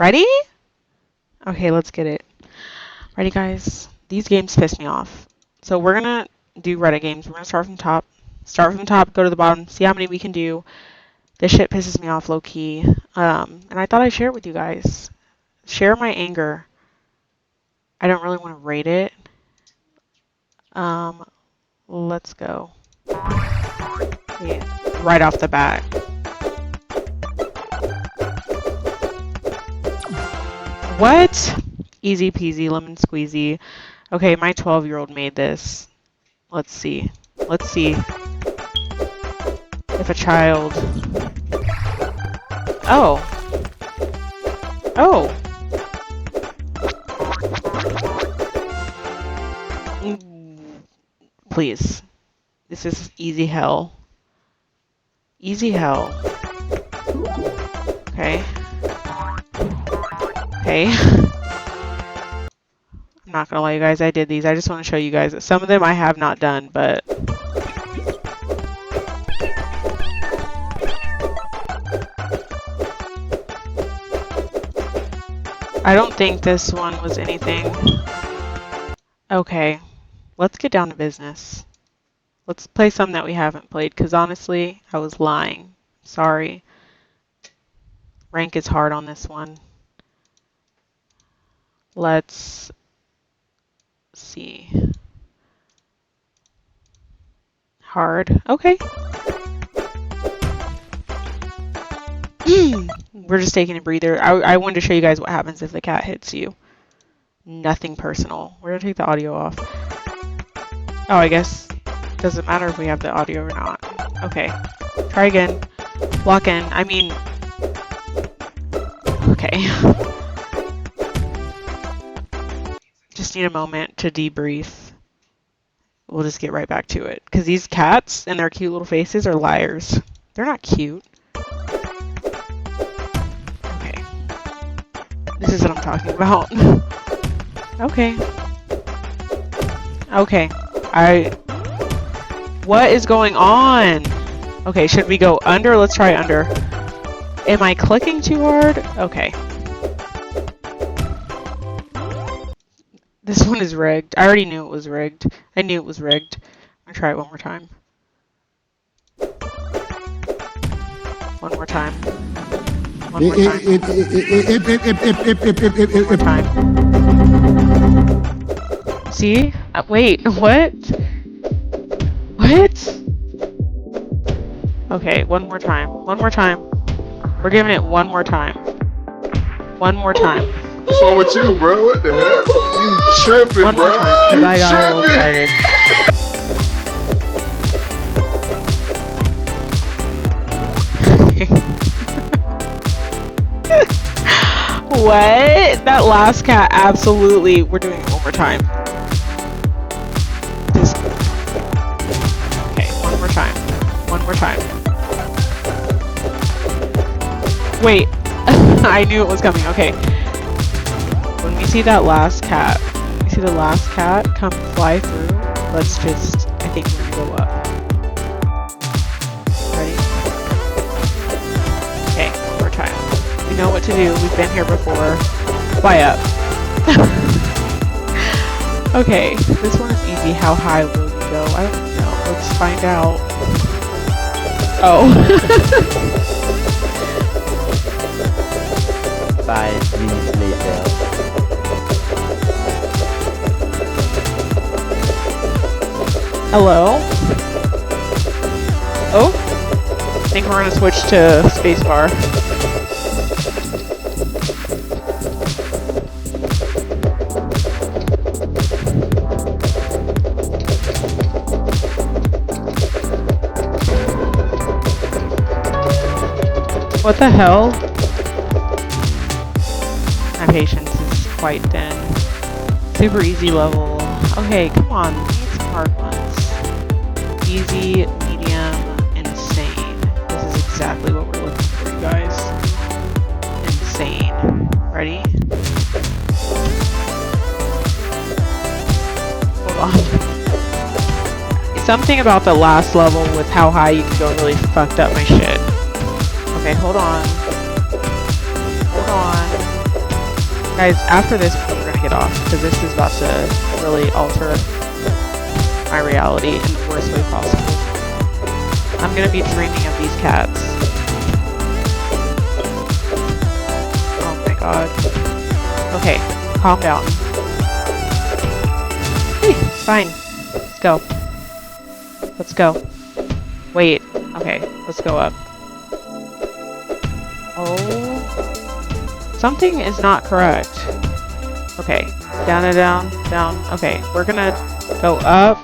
Ready? Okay, let's get it. Ready, guys? These games piss me off. So we're gonna do Reddit games. We're gonna start from top. Start from the top, go to the bottom, see how many we can do. This shit pisses me off low key. And I thought I'd share it with you guys. Share my anger. I don't really want to rate it. Let's go. Yeah, right off the bat. What? Easy peasy, lemon squeezy. Okay, my 12-year-old made this. Let's see. Let's see if a child... Oh. Oh. Please. This is easy hell. Easy hell. Okay. Okay. I'm not gonna lie, you guys, I did these. I just want to show you guys that some of them I have not done, but... I don't think this one was anything. Okay. Let's get down to business. Let's play some that we haven't played, because honestly, I was lying. Sorry. Rank is hard on this one. Let's see. Hard. Okay. We're just taking a breather. I wanted to show you guys what happens if the cat hits you. Nothing personal. We're going to take the audio off. Oh, I guess it doesn't matter if we have the audio or not. Okay. Try again. Lock in. I mean... Okay. Just need a moment to debrief. We'll just get right back to it. Because these cats and their cute little faces are liars. They're not cute. Okay. This is what I'm talking about. Okay. Okay. What is going on? Okay, should we go under? Let's try under. Am I clicking too hard? Okay. This one is rigged. I already knew it was rigged. I knew it was rigged. I'm gonna try it one more time. One more time. One more time. One more time. See? Wait, what? What? Okay, one more time. One more time. We're giving it one more time. One more time. What's wrong with you, bro? What the hell? You tripping, one bro? More time, You I got a little excited. What? That last cat, absolutely. We're doing it one more time. Just... Okay, one more time. One more time. Wait. I knew it was coming. Okay. When we see that last cat, come fly through, let's just, I think we're gonna go up. Ready? Okay, one more time. We know what to do. We've been here before. Fly up. Okay, this one is easy. How high will you go? I don't know. Let's find out. Oh. 5 minutes later. Hello? Oh? I think we're gonna switch to spacebar. What the hell? My patience is quite thin. Super easy level. Okay, come on. We need some hard ones. Easy, medium, insane. This is exactly what we're looking for, you guys. Insane. Ready? Hold on. Something about the last level with how high you can go really fucked up my shit. Okay, hold on. Hold on. Guys, after this one, we're gonna get off because this is about to really alter my reality in the worst way possible. I'm gonna be dreaming of these cats. Oh my god. Okay, calm down. Hey, it's fine. Let's go. Let's go. Wait. Okay, let's go up. Oh. Something is not correct. Okay, down and down, down. Okay, we're gonna go up.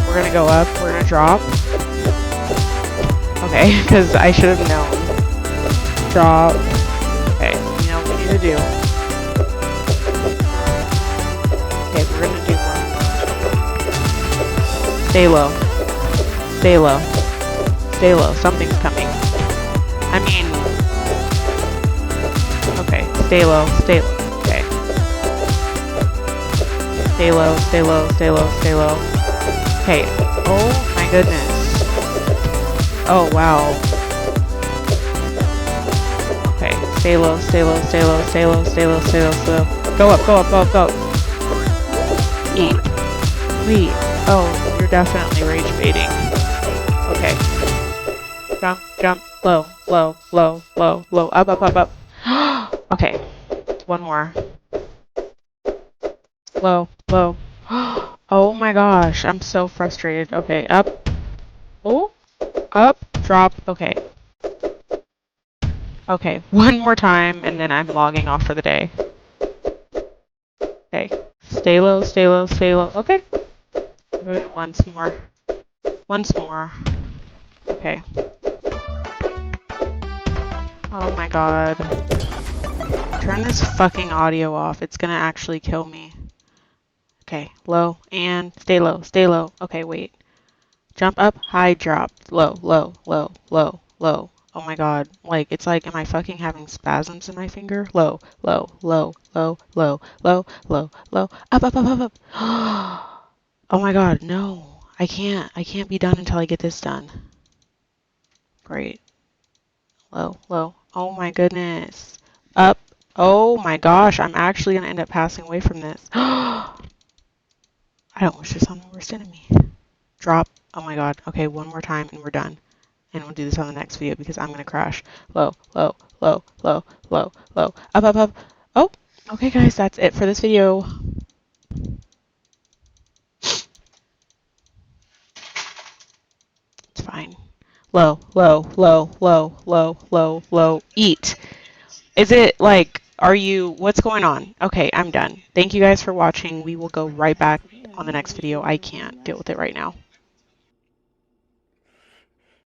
We're gonna go up. We're gonna drop. Okay, because I should have known. Drop. Okay, you know what we need to do. Okay, we're gonna do one. Stay low. Stay low. Stay low. Something's coming. I mean... Okay, stay low. Stay low. Okay. Stay low, stay low, stay low, stay low. Okay. Oh my goodness. Oh wow. Okay, stay low, stay low, stay low, stay low, stay low, stay low, stay low. Go up, go up, go up, go up. Eat. Wait. Oh, you're definitely rage baiting. Okay. Jump, jump, low, low, low, low, low, up, up, up, up. Okay. One more. Low, low. Oh my gosh, I'm so frustrated. Okay, up. Oh, up, drop. Okay. Okay, one more time, and then I'm logging off for the day. Okay. Stay low, stay low, stay low. Okay. Once more. Once more. Okay. Oh my god. Turn this fucking audio off. It's gonna actually kill me. Okay, low, and stay low, stay low. Okay, wait. Jump up, high, drop. Low, low, low, low, low. Oh my god. Like, it's like, am I fucking having spasms in my finger? Low, low, low, low, low, low, low, low. Up, up, up, up, up. Oh my god, no. I can't be done until I get this done. Great. Low, low. Oh my goodness. Up. Oh my gosh, I'm actually gonna end up passing away from this. I don't wish this on the worst enemy. Drop. Oh my god. Okay, one more time and we're done. And we'll do this on the next video because I'm gonna crash. Low, low, low, low, low, low. Up, up, up. Oh, okay guys, that's it for this video. It's fine. Low, low, low, low, low, low, low. Eat. Is it like, are you, what's going on? Okay, I'm done. Thank you guys for watching. We will go right back on the next video. I can't deal with it right now.